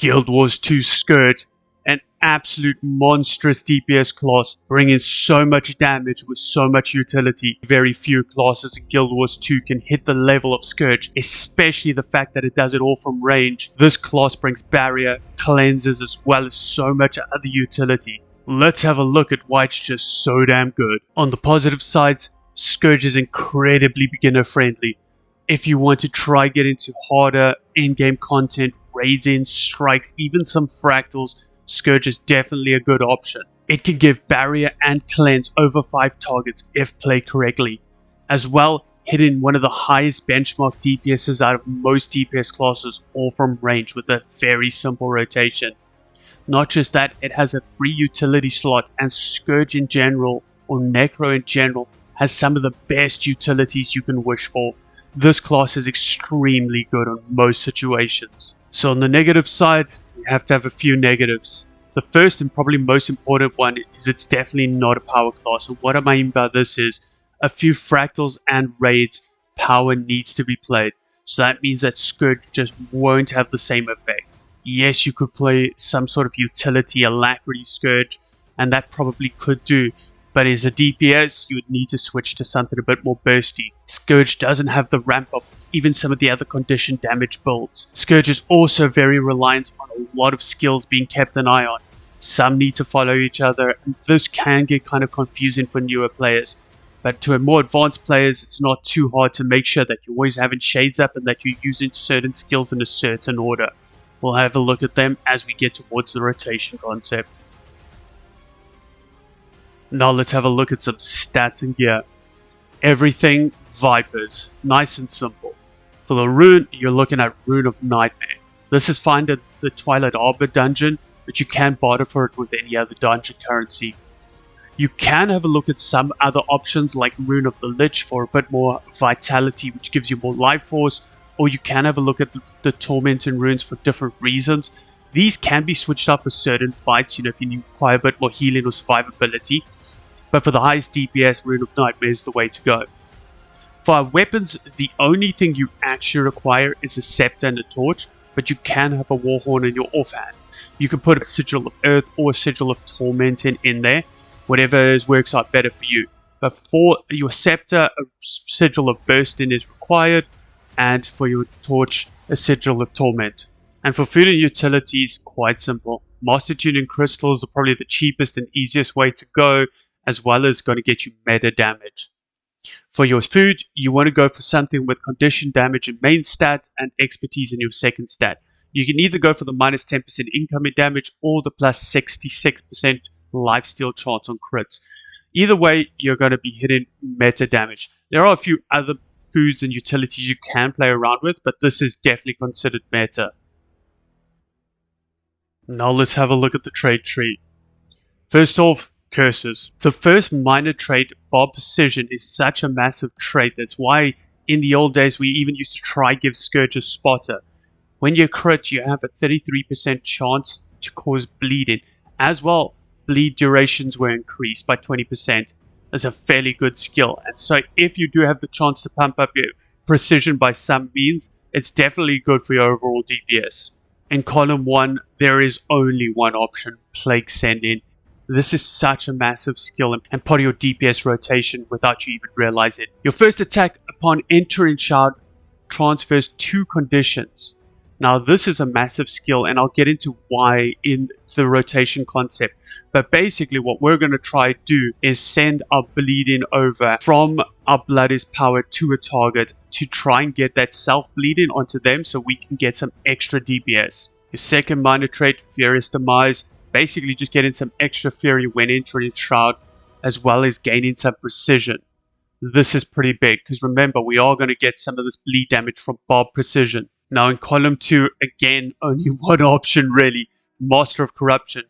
Guild Wars 2 Scourge, an absolute monstrous DPS class, bringing so much damage with so much utility. Very few classes in Guild Wars 2 can hit the level of Scourge, especially the fact that it does it all from range. This class brings barrier, cleanses, as well as so much other utility. Let's have a look at why it's just so damn good. On the positive sides, Scourge is incredibly beginner friendly. If you want to try get into harder in-game content, raids in, strikes, even some fractals, Scourge is definitely a good option. It can give barrier and cleanse over 5 targets if played correctly. As well, hitting one of the highest benchmark DPSs out of most DPS classes, all from range with a very simple rotation. Not just that, it has a free utility slot, and Scourge in general, or Necro in general, has some of the best utilities you can wish for. This class is extremely good on most situations. So on the negative side, we have to have a few negatives. The first and probably most important one is it's definitely not a power class. And what I mean by this is a few fractals and raids, power needs to be played. So that means that Scourge just won't have the same effect. Yes, you could play some sort of utility alacrity Scourge, and that probably could do. But as a DPS, you would need to switch to something a bit more bursty. Scourge doesn't have the ramp up of even some of the other condition damage builds. Scourge is also very reliant on a lot of skills being kept an eye on. Some need to follow each other, and this can get kind of confusing for newer players. But to more advanced players, it's not too hard to make sure that you're always having shades up and that you're using certain skills in a certain order. We'll have a look at them as we get towards the rotation concept. Now let's have a look at some stats and gear. Everything Vipers, nice and simple. For the rune, you're looking at Rune of Nightmare. This is found in the Twilight Arbor dungeon, but you can barter for it with any other dungeon currency. You can have a look at some other options like Rune of the Lich for a bit more vitality, which gives you more life force, or you can have a look at the Tormenting runes for different reasons. These can be switched up for certain fights, if you require a bit more healing or survivability. But for the highest DPS, Rune of Nightmare is the way to go. For our weapons, the only thing you actually require is a scepter and a torch, but you can have a warhorn in your offhand. You can put a Sigil of Earth or a Sigil of Tormenting in there, whatever works out better for you. But for your scepter, a Sigil of Bursting is required, and for your torch, a Sigil of Torment. And for food and utilities, quite simple. Master Tuning crystals are probably the cheapest and easiest way to go, as well as going to get you meta damage. For your food, you want to go for something with condition damage in main stat and expertise in your second stat. You can either go for the minus 10% incoming damage or the plus 66% lifesteal chance on crits. Either way, you're going to be hitting meta damage. There are a few other foods and utilities you can play around with, but this is definitely considered meta. Now let's have a look at the trait tree. First off, curses. The first minor trait, Bob Precision, is such a massive trait. That's why in the old days we even used to try give Scourge a spotter. When you crit, you have a 33% chance to cause bleeding. As well, bleed durations were increased by 20%. That's a fairly good skill. And so if you do have the chance to pump up your precision by some means, it's definitely good for your overall DPS. In column 1, there is only one option, Plague Sending. This is such a massive skill and part of your DPS rotation without you even realize it. Your first attack upon entering Shroud transfers 2 conditions. Now this is a massive skill, and I'll get into why in the rotation concept. But basically what we're going to try to do is send our bleeding over from our blood is power to a target to try and get that self-bleeding onto them so we can get some extra DPS. Your second minor trait, Furious Demise. Basically just getting some extra fury when entering Shroud, as well as gaining some precision. This is pretty big, because remember, we are going to get some of this bleed damage from Bob Precision. Now in column 2, again, only one option really, Master of Corruption.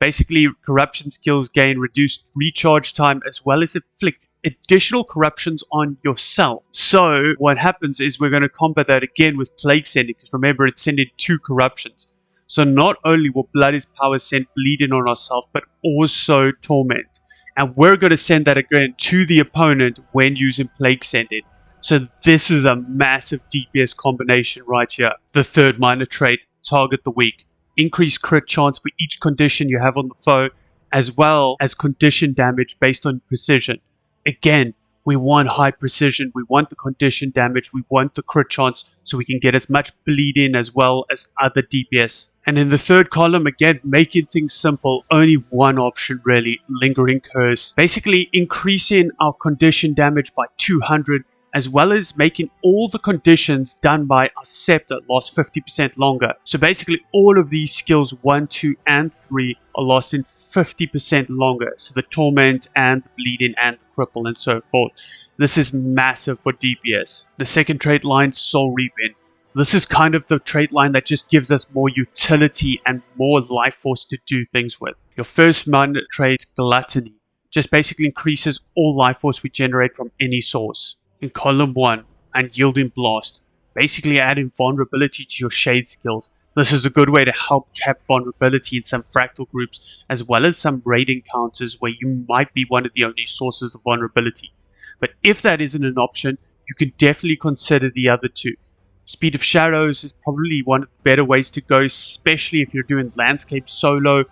Basically, corruption skills gain reduced recharge time, as well as inflict additional corruptions on yourself. So what happens is we're going to combat that again with Plague Sending, because remember, it's sending 2 corruptions. So not only will Blood is Power send bleeding on ourselves, but also Torment. And we're going to send that again to the opponent when using Plague Sending. So this is a massive DPS combination right here. The third minor trait, Target the Weak. increased crit chance for each condition you have on the foe, as well as condition damage based on precision. Again, we want high precision, we want the condition damage, we want the crit chance so we can get as much bleed in as well as other DPS. And in the third column, again, making things simple, only one option really, Lingering Curse. Basically increasing our condition damage by 200, as well as making all the conditions done by our scepter last 50% longer. So basically all of these skills 1, 2, and 3 are lasting 50% longer. So the Torment and the Bleeding and the Cripple and so forth. This is massive for DPS. The second trait line, Soul Reaping. This is kind of the trait line that just gives us more utility and more life force to do things with. Your first minor trait, Gluttony, just basically increases all life force we generate from any source. In column 1, Unyielding Blast, basically adding vulnerability to your shade skills. This is a good way to help cap vulnerability in some fractal groups, as well as some raid encounters where you might be one of the only sources of vulnerability. But if that isn't an option, you can definitely consider the other two. Speed of Shadows is probably one of the better ways to go, especially if you're doing landscape solo.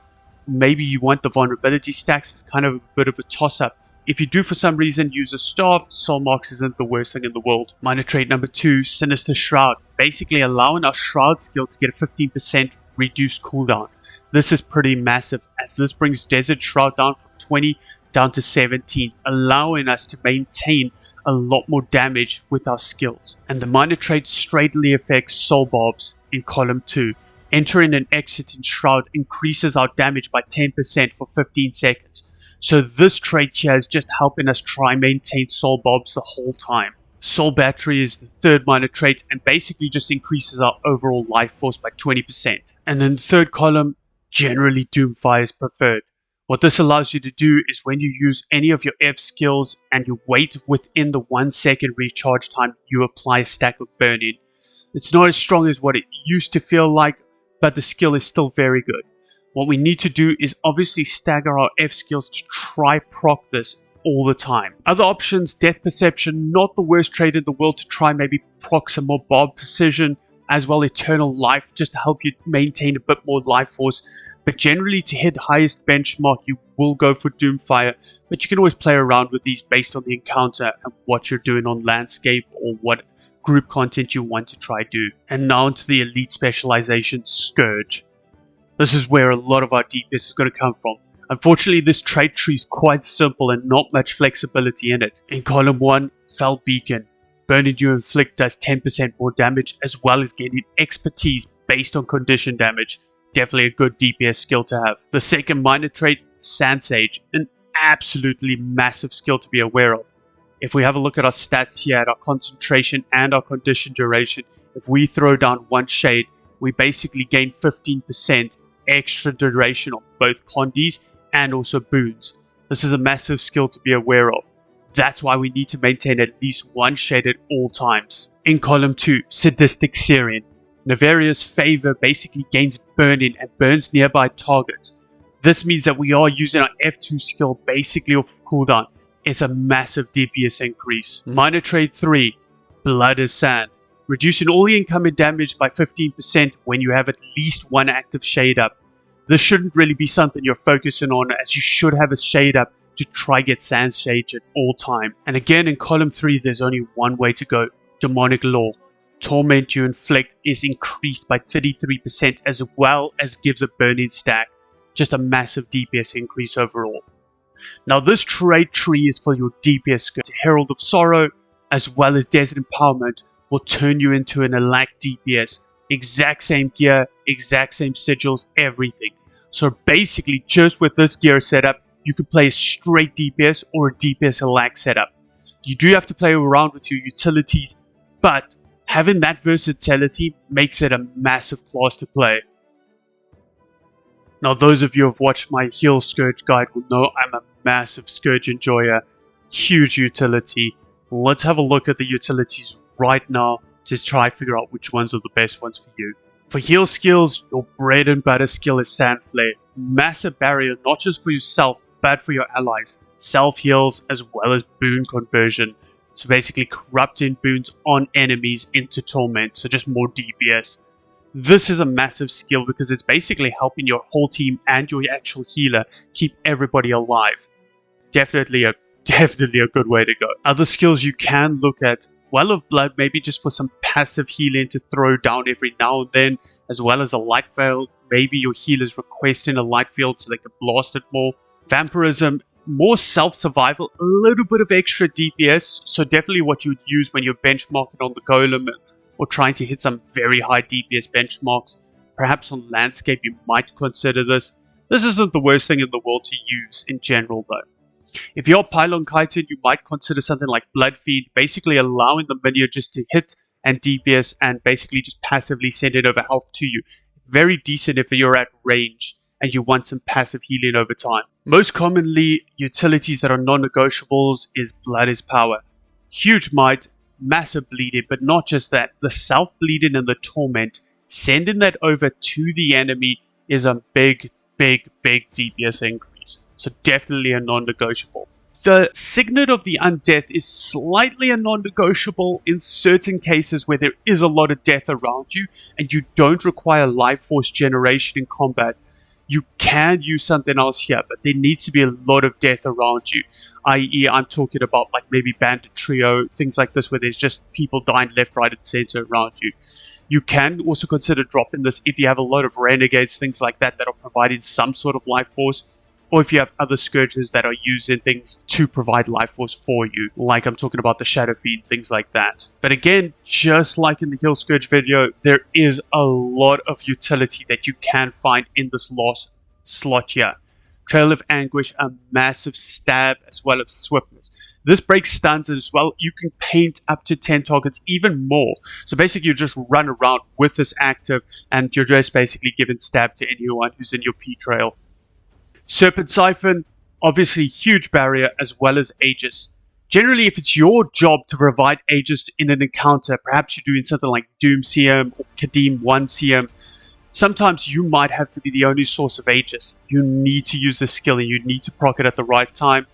Maybe you want the vulnerability stacks. It's kind of a bit of a toss-up. If you do for some reason use a staff, Soul Marks isn't the worst thing in the world. Minor trait number 2, Sinister Shroud. Basically allowing our Shroud skill to get a 15% reduced cooldown. This is pretty massive, as this brings Desert Shroud down from 20 down to 17, allowing us to maintain a lot more damage with our skills. And the minor trait straightly affects Soul Barbs in column 2. Entering and exiting Shroud increases our damage by 10% for 15 seconds. So this trait here is just helping us try maintain Soul Barbs the whole time. Soul Battery is the third minor trait and basically just increases our overall life force by 20%. And then the third column, generally Doomfire is preferred. What this allows you to do is when you use any of your F skills and you wait within the 1 second recharge time, you apply a stack of Burning. It's not as strong as what it used to feel like, but the skill is still very good. What we need to do is obviously stagger our F skills to try proc this all the time. Other options, Death Perception, not the worst trait in the world to try maybe proc some more Barb Precision, as well Eternal Life, just to help you maintain a bit more life force. But generally to hit highest benchmark, you will go for Doomfire, but you can always play around with these based on the encounter and what you're doing on landscape or what group content you want to try do. And now into the elite specialization, Scourge. This is where a lot of our DPS is going to come from. Unfortunately, this trait tree is quite simple and not much flexibility in it. In column 1, Fell Beacon. Burning You Inflict does 10% more damage, as well as gaining expertise based on condition damage. Definitely a good DPS skill to have. The second minor trait, Sand Sage. An absolutely massive skill to be aware of. If we have a look at our stats here at our concentration and our condition duration, if we throw down 1 shade, we basically gain 15% extra duration on both Condis and also boons. This is a massive skill to be aware of. That's why we need to maintain at least 1 shade at all times. In column 2, Sadistic Syrian. Nefarious Favor basically gains burning and burns nearby targets. This means that we are using our F2 skill basically off cooldown. It's a massive DPS increase. Minor trait 3, Blood is Sand. Reducing all the incoming damage by 15% when you have at least 1 active shade up. This shouldn't really be something you're focusing on, as you should have a shade up to try get Sand Sage at all time. And again in column 3 there's only one way to go, Demonic Law. Torment You Inflict is increased by 33% as well as gives a burning stack. Just a massive DPS increase overall. Now this trait tree is for your DPS skill. Herald of Sorrow as well as Desert Empowerment will turn you into an elect DPS. Exact same gear, exact same sigils, everything. So basically just with this gear setup, you can play a straight DPS or a DPS elect setup. You do have to play around with your utilities, but having that versatility makes it a massive class to play. Now those of you who have watched my Heal Scourge guide will know I'm a massive Scourge enjoyer. Huge utility. Let's have a look at the utilities right now to try figure out which ones are the best ones for you. For heal skills, your bread and butter skill is Sand Flare. Massive barrier not just for yourself but for your allies. Self heals as well as boon conversion. So basically corrupting boons on enemies into torment, so just more DPS. This is a massive skill because it's basically helping your whole team and your actual healer keep everybody alive. Definitely a good way to go. Other skills you can look at, Well of Blood, maybe just for some passive healing to throw down every now and then, as well as a light field. Maybe your healer's requesting a light field so they can blast it more. Vampirism, more self-survival, a little bit of extra DPS, so definitely what you would use when you're benchmarking on the golem or trying to hit some very high DPS benchmarks. Perhaps on landscape you might consider this. This isn't the worst thing in the world to use in general though. If you're Pylon Chitin, you might consider something like Blood Feed, basically allowing the minion just to hit and DPS and basically just passively send it over health to you. Very decent if you're at range and you want some passive healing over time. Most commonly, utilities that are non-negotiables is Blood is Power. Huge might, massive bleeding, but not just that. The self-bleeding and the torment, sending that over to the enemy is a big DPS increase. So definitely a non-negotiable. The Signet of the Undeath is slightly a non-negotiable in certain cases where there is a lot of death around you and you don't require life force generation in combat. You can use something else here, but there needs to be a lot of death around you. I.e., I'm talking about like maybe Bandit Trio, things like this where there's just people dying left, right, and center around you. You can also consider dropping this if you have a lot of renegades, things like that are providing some sort of life force. Or if you have other scourges that are using things to provide life force for you, like I'm talking about the Shadow Fiend, things like that. But again, just like in the Heal Scourge video, there is a lot of utility that you can find in this last slot here. Trail of Anguish, a massive stab as well as swiftness. This breaks stuns as well. You can paint up to 10 targets, even more. So basically you just run around with this active and you're just basically giving stab to anyone who's in your P-Trail. Serpent Siphon, obviously huge barrier as well as Aegis. Generally, if it's your job to provide Aegis in an encounter, perhaps you're doing something like Doom CM or Kadim 1 CM, sometimes you might have to be the only source of Aegis. You need to use this skill and you need to proc it at the right time.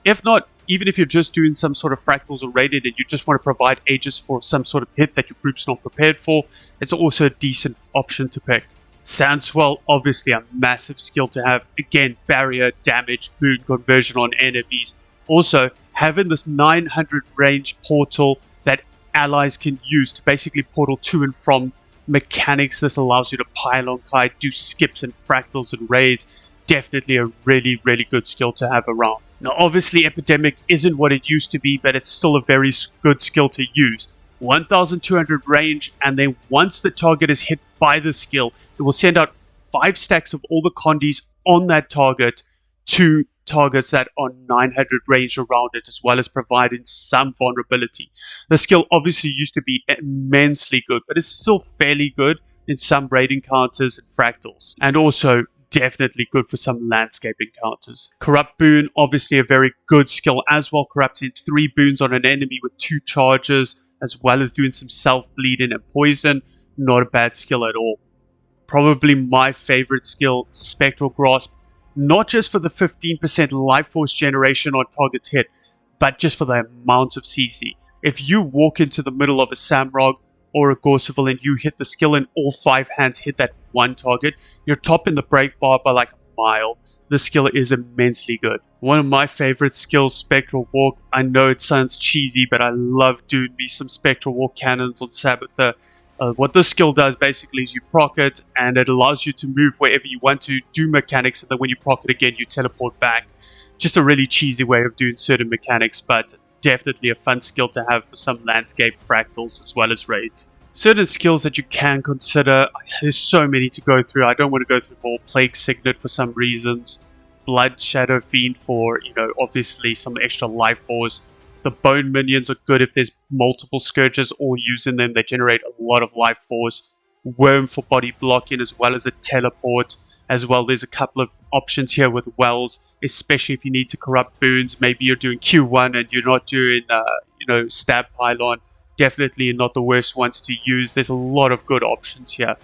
If not, even if you're just doing some sort of fractals or raided and you just want to provide Aegis for some sort of hit that your group's not prepared for, it's also a decent option to pick. Sandswell, obviously a massive skill to have. Again, barrier, damage, boon conversion on enemies. Also, having this 900 range portal that allies can use to basically portal to and from mechanics. This allows you to pile kite, do skips and fractals and raids. Definitely a really good skill to have around. Now, obviously, Epidemic isn't what it used to be, but it's still a very good skill to use. 1200 range, and then once the target is hit by the skill, it will send out 5 stacks of all the Condis on that target to targets that are 900 range around it, as well as providing some vulnerability. The skill obviously used to be immensely good, but it's still fairly good in some raid encounters and fractals, and also definitely good for some landscape encounters. Corrupt Boon, obviously a very good skill as well, corrupting 3 boons on an enemy with 2 charges, as well as doing some self-bleeding and poison. Not a bad skill at all. Probably my favorite skill, Spectral Grasp. Not just for the 15% life force generation on targets hit, but just for the amount of CC. If you walk into the middle of a Samrog or a Gorseville and you hit the skill and all 5 hands hit that one target, you're topping the break bar by like a mile. This skill is immensely good. One of my favorite skills, Spectral Walk. I know it sounds cheesy, but I love doing me some Spectral Walk cannons on Sabbatha. What this skill does basically is you proc it and it allows you to move wherever you want to, do mechanics, and then when you proc it again you teleport back. Just a really cheesy way of doing certain mechanics, but definitely a fun skill to have for some landscape fractals as well as raids. Certain skills that you can consider, there's so many to go through. I don't want to go through more. Plague Signet for some reasons. Blood Shadow Fiend for, obviously some extra life force. The Bone Minions are good if there's multiple Scourges all using them. They generate a lot of life force. Worm for body blocking as well as a teleport. As well, there's a couple of options here with Wells, especially if you need to corrupt boons. Maybe you're doing Q1 and you're not doing, Stab Pylon. Definitely not the worst ones to use. There's a lot of good options here.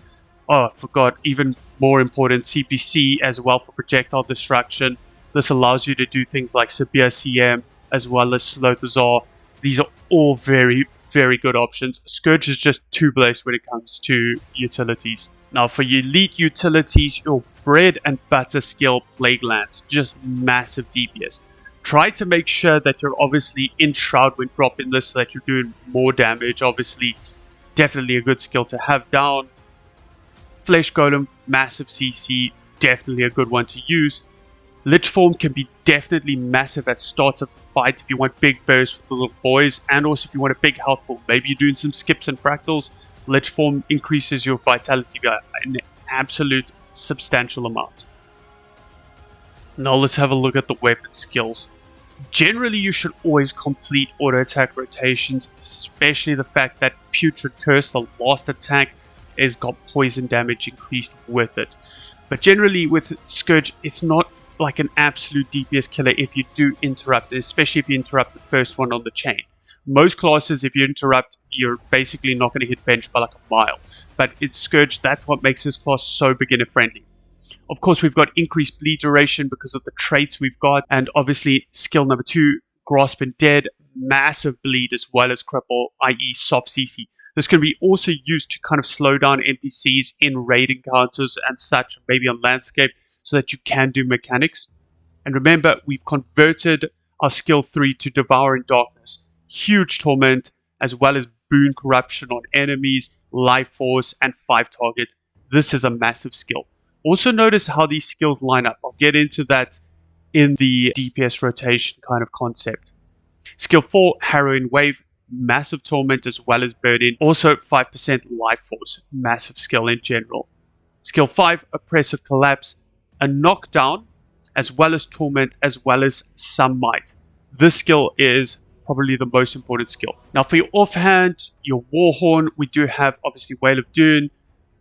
Oh, I forgot, even more important, CPC as well for projectile destruction. This allows you to do things like severe CM as well as slow the Tsar. These are all very very good options. Scourge is just too blessed when it comes to utilities. Now for your elite utilities, your bread and butter skill, Plague Lance, just massive DPS. Try to make sure that you're obviously in Shroud when dropping this so that you're doing more damage. Obviously, definitely a good skill to have down. Flesh Golem, massive CC, definitely a good one to use. Lich Form can be definitely massive at start of fight if you want big bursts with the little boys, and also if you want a big health pool. Maybe you're doing some skips and fractals. Lich Form increases your vitality by an absolute substantial amount. Now let's have a look at the weapon skills. Generally, you should always complete auto attack rotations, especially the fact that Putrid Curse, the last attack, has got poison damage increased with it. But generally with Scourge, it's not like an absolute DPS killer if you do interrupt, especially if you interrupt the first one on the chain. Most classes, if you interrupt, you're basically not going to hit bench by like a mile. But it's Scourge, that's what makes this class so beginner friendly. Of course, we've got increased bleed duration because of the traits we've got, and obviously skill number 2, Grasp and Dead, massive bleed as well as cripple, i.e. soft CC. This can be also used to kind of slow down NPCs in raid encounters and such, maybe on landscape, so that you can do mechanics. And remember, we've converted our skill 3 to Devour in Darkness. Huge torment, as well as boon corruption on enemies, life force, and 5 target. This is a massive skill. Also notice how these skills line up. I'll get into that in the DPS rotation kind of concept. Skill 4, Harrowing Wave, massive torment as well as burden. Also 5% life force, massive skill in general. Skill 5, Oppressive Collapse, a knockdown as well as torment as well as some might. This skill is probably the most important skill. Now for your offhand, your Warhorn, we do have obviously Wail of Doom,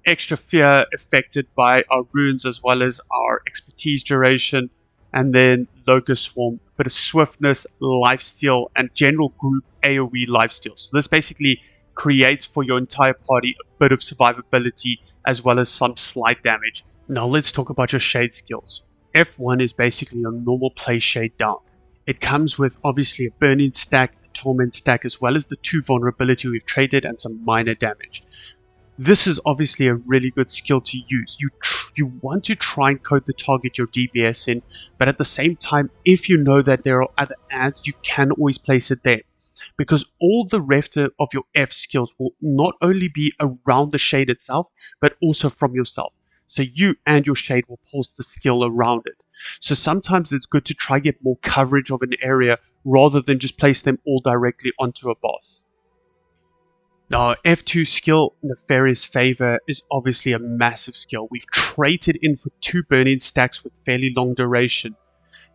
extra fear affected by our runes as well as our expertise duration, and then Locust Swarm, a bit of swiftness, lifesteal, and general group AoE lifesteal. So this basically creates for your entire party a bit of survivability as well as some slight damage. Now let's talk about your shade skills. F1 is basically your normal play shade down. It comes with obviously a burning stack, a torment stack, as well as the 2 vulnerability we've traded and some minor damage. This is obviously a really good skill to use. You want to try and coat the target you're DPS in, but at the same time, if you know that there are other adds, you can always place it there. Because all the rest of your F skills will not only be around the shade itself, but also from yourself. So you and your shade will pulse the skill around it. So sometimes it's good to try get more coverage of an area rather than just place them all directly onto a boss. Now, F2 skill, Nefarious Favor, is obviously a massive skill. We've traded in for 2 burning stacks with fairly long duration.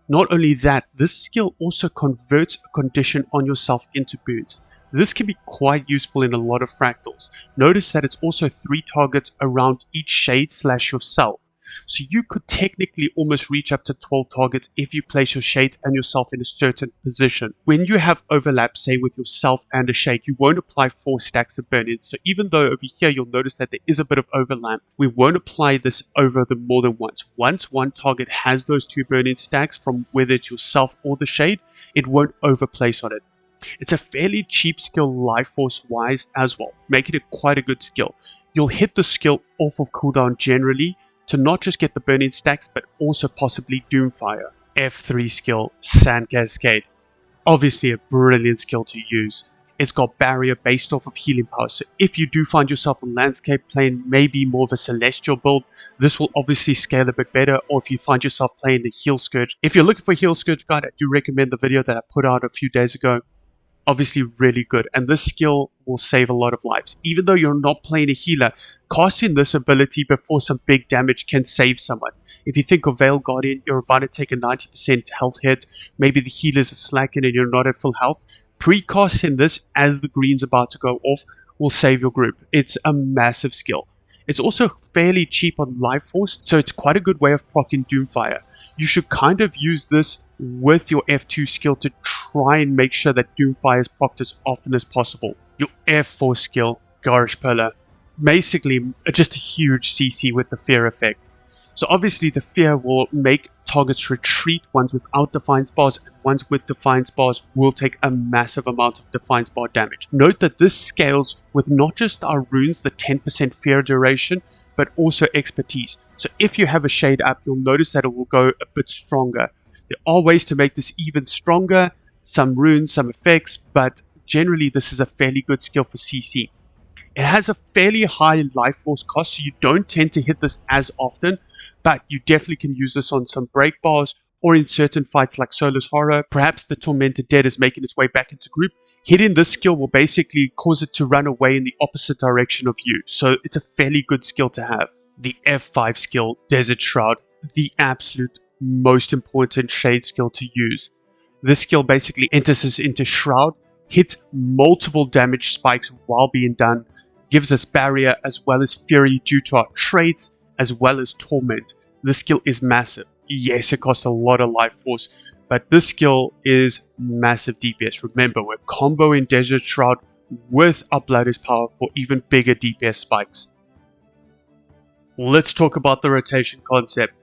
Not only that, this skill also converts a condition on yourself into boons. This can be quite useful in a lot of fractals. Notice that it's also 3 targets around each shade / yourself. So you could technically almost reach up to 12 targets if you place your shade and yourself in a certain position. When you have overlap, say with yourself and a shade, you won't apply 4 stacks of burn-in. So even though over here you'll notice that there is a bit of overlap, we won't apply this over them more than once. Once one target has those 2 burn-in stacks from whether it's yourself or the shade, it won't overplace on it. It's a fairly cheap skill life force wise as well, making it quite a good skill. You'll hit the skill off of cooldown generally, to not just get the burning stacks, but also possibly Doomfire. F3 skill, Sand Cascade. Obviously a brilliant skill to use. It's got barrier based off of healing power, so if you do find yourself on landscape playing maybe more of a celestial build, this will obviously scale a bit better. Or if you find yourself playing the Heal Scourge. If you're looking for a Heal Scourge guide, I do recommend the video that I put out a few days ago. Obviously really good, and this skill will save a lot of lives. Even though you're not playing a healer, casting this ability before some big damage can save someone. If you think of Veil Guardian, you're about to take a 90% health hit, maybe the healers are slacking and you're not at full health, pre-casting this as the green's about to go off will save your group. It's a massive skill. It's also fairly cheap on life force, so it's quite a good way of proccing Doomfire. You should kind of use this with your F2 skill to try and make sure that Doomfire is procced as often as possible. Your F4 skill, Garish Pillar, basically just a huge CC with the fear effect. So obviously the fear will make targets retreat. Ones without defiance bars and ones with defiance bars will take a massive amount of defiance bar damage. Note that this scales with not just our runes, the 10% fear duration, but also expertise. So if you have a shade up, you'll notice that it will go a bit stronger. There are ways to make this even stronger, some runes, some effects, but generally this is a fairly good skill for CC. It has a fairly high life force cost, so you don't tend to hit this as often, but you definitely can use this on some break bars or in certain fights like Soulless Horror. Perhaps the Tormented Dead is making its way back into group. Hitting this skill will basically cause it to run away in the opposite direction of you, so it's a fairly good skill to have. The F5 skill, Desert Shroud, the absolute most important shade skill to use. This skill basically enters us into Shroud, hits multiple damage spikes while being done, gives us barrier as well as fury due to our traits as well as torment. This skill is massive. Yes, it costs a lot of life force, but this skill is massive DPS. Remember, we're comboing Desert Shroud with our Blood is Power for even bigger DPS spikes. Let's talk about the rotation concept.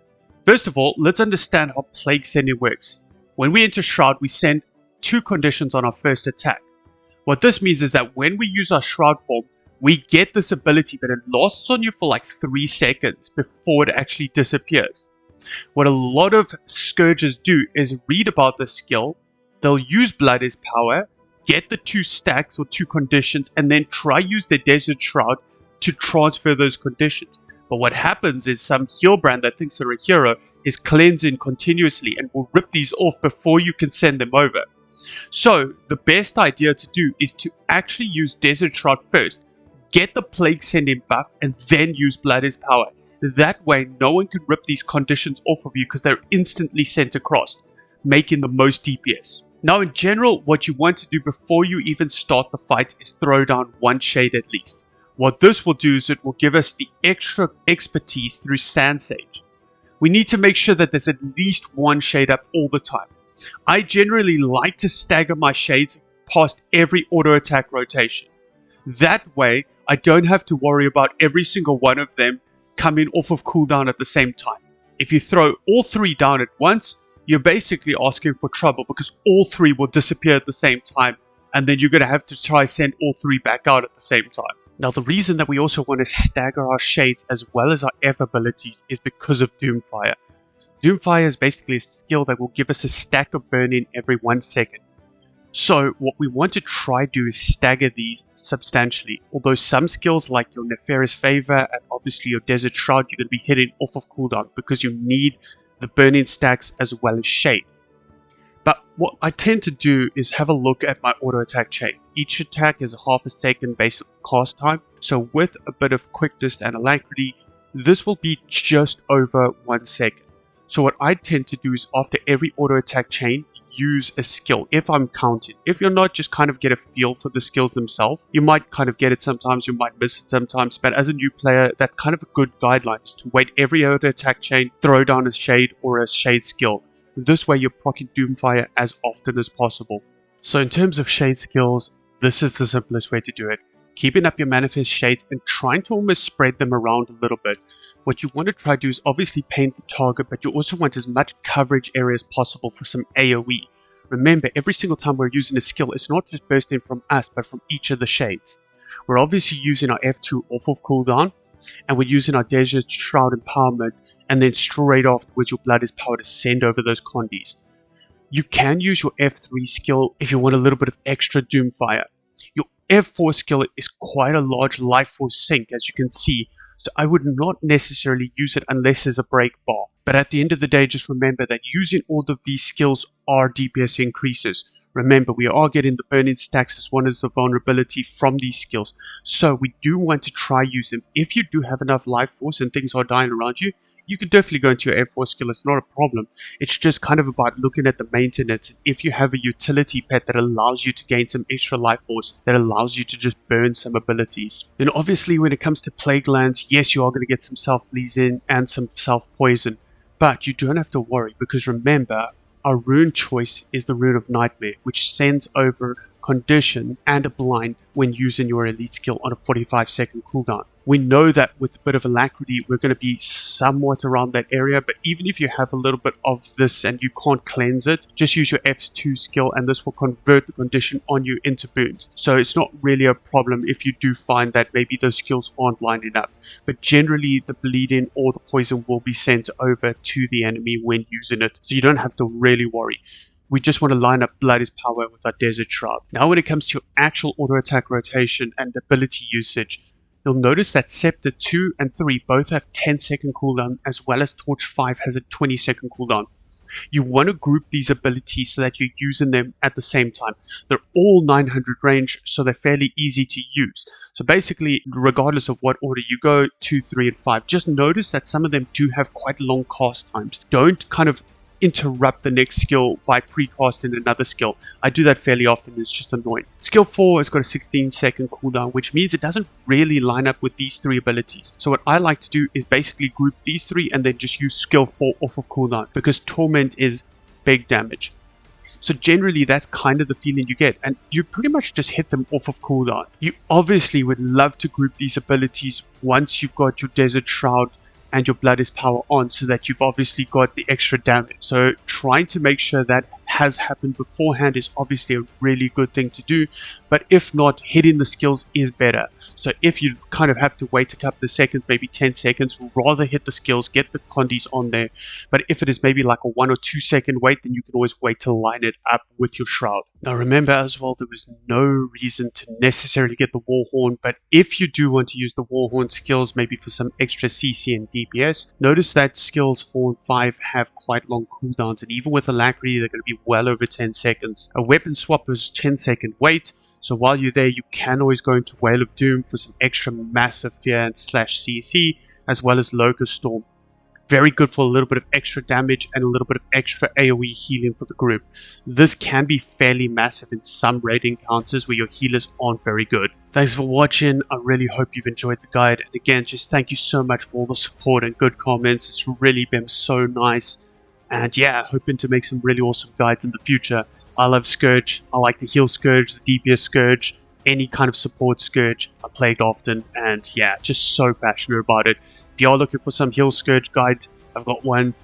First of all, let's understand how Plague Sending works. When we enter Shroud, we send 2 conditions on our first attack. What this means is that when we use our Shroud form, we get this ability, but it lasts on you for like 3 seconds before it actually disappears. What a lot of Scourges do is read about this skill, they'll use Blood is Power, get the 2 stacks or 2 conditions, and then try use their Desert Shroud to transfer those conditions. But what happens is some Healbrand that thinks they're a hero is cleansing continuously and will rip these off before you can send them over. So the best idea to do is to actually use Desert Shroud first, get the Plague Sending buff, and then use Blood is Power. That way, no one can rip these conditions off of you because they're instantly sent across, making the most DPS. Now, in general, what you want to do before you even start the fight is throw down 1 shade at least. What this will do is it will give us the extra expertise through Sand Sage. We need to make sure that there's at least 1 shade up all the time. I generally like to stagger my shades past every auto attack rotation. That way, I don't have to worry about every single one of them coming off of cooldown at the same time. If you throw all 3 down at once, you're basically asking for trouble because all 3 will disappear at the same time, and then you're going to have to try send all 3 back out at the same time. Now, the reason that we also want to stagger our shades as well as our F abilities is because of Doomfire. Doomfire is basically a skill that will give us a stack of burn-in every 1 second. So what we want to try do is stagger these substantially. Although some skills like your Nefarious Favor and obviously your Desert Shroud, you're going to be hitting off of cooldown because you need the burn-in stacks as well as shade. But what I tend to do is have a look at my auto attack chain. Each attack is a half a second basic cast time. So with a bit of quickness and alacrity, this will be just over 1 second. So what I tend to do is after every auto attack chain, use a skill if I'm counting. If you're not, just kind of get a feel for the skills themselves. You might kind of get it sometimes, you might miss it sometimes, but as a new player, that's kind of a good guideline is to wait every auto attack chain, throw down a shade or a shade skill. This way you're proccing Doomfire as often as possible. So in terms of shade skills, this is the simplest way to do it. Keeping up your manifest shades and trying to almost spread them around a little bit. What you want to try to do is obviously paint the target, but you also want as much coverage area as possible for some AoE. Remember, every single time we're using a skill, it's not just bursting from us, but from each of the shades. We're obviously using our F2 off of cooldown, and we're using our Desert Shroud Empowerment, and then straight afterwards your Blood is Power to send over those Condis. You can use your F3 skill if you want a little bit of extra Doomfire. Your F4 skill is quite a large life force sink, as you can see, so I would not necessarily use it unless there's a break bar. But at the end of the day, just remember that using all of these skills are DPS increases. Remember, we are getting the burn-in stacks as well as the vulnerability from these skills. So we do want to try use them. If you do have enough life force and things are dying around you, you can definitely go into your F4 skill. It's not a problem. It's just kind of about looking at the maintenance. If you have a utility pet that allows you to gain some extra life force, that allows you to just burn some abilities. Then obviously when it comes to Plague Lands, yes, you are going to get some self-bleeds in and some self-poison. But you don't have to worry because remember, our rune choice is the Rune of Nightmare, which sends over condition, and a blind when using your elite skill on a 45-second cooldown. We know that with a bit of alacrity, we're going to be somewhat around that area, but even if you have a little bit of this and you can't cleanse it, just use your F2 skill and this will convert the condition on you into boons. So it's not really a problem if you do find that maybe those skills aren't lining up. But generally, the bleeding or the poison will be sent over to the enemy when using it, so you don't have to really worry. We just want to line up Blood is Power with our Desert Shroud. Now when it comes to actual auto attack rotation and ability usage, you'll notice that Scepter 2 and 3 both have 10-second cooldown, as well as Torch 5 has a 20-second cooldown. You want to group these abilities so that you're using them at the same time. They're all 900 range, so they're fairly easy to use. So basically, regardless of what order you go, 2, 3, and 5, just notice that some of them do have quite long cast times. Don't kind of interrupt the next skill by pre-casting another skill. I do that fairly often, it's just annoying. Skill 4 has got a 16-second cooldown, which means it doesn't really line up with these 3 abilities. So what I like to do is basically group these 3 and then just use skill 4 off of cooldown, because Torment is big damage. So generally that's kind of the feeling you get, and you pretty much just hit them off of cooldown. You obviously would love to group these abilities once you've got your Desert Shroud and your Blood is Power on, so that you've obviously got the extra damage. So trying to make sure that has happened beforehand is obviously a really good thing to do, but if not, hitting the skills is better. So if you kind of have to wait a couple of seconds, maybe 10 seconds, rather hit the skills, get the condis on there. But if it is maybe like a 1 or 2 second wait, then you can always wait to line it up with your Shroud. Now remember as well, there was no reason to necessarily get the Warhorn, but if you do want to use the Warhorn skills, maybe for some extra CC and DPS, notice that skills 4 and 5 have quite long cooldowns, and even with alacrity, they're going to be well over 10 seconds. A weapon swap is 10-second wait, so while you're there, you can always go into Whale of Doom for some extra massive fear and slash CC, as well as Locust Storm. Very good for a little bit of extra damage and a little bit of extra AoE healing for the group. This can be fairly massive in some raid encounters where your healers aren't very good. Thanks for watching. I really hope you've enjoyed the guide. And again, just thank you so much for all the support and good comments. It's really been so nice. And yeah, hoping to make some really awesome guides in the future. I love Scourge. I like the heal Scourge, the DPS Scourge, any kind of support Scourge. I play it often, and yeah, just so passionate about it. If you are looking for some heal Scourge guide, I've got one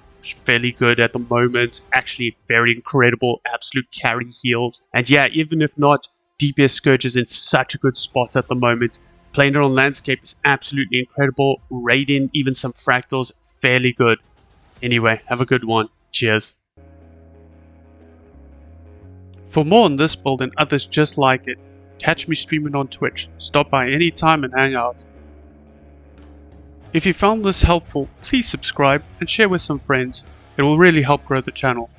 fairly good at the moment. Actually, very incredible, absolute carry heals. And yeah, even if not, DPS Scourge is in such a good spot at the moment. Playing it on landscape is absolutely incredible. Raiding even some fractals, fairly good. Anyway, have a good one. Cheers. For more on this build and others just like it, catch me streaming on Twitch. Stop by anytime and hang out. If you found this helpful, please subscribe and share with some friends. It will really help grow the channel.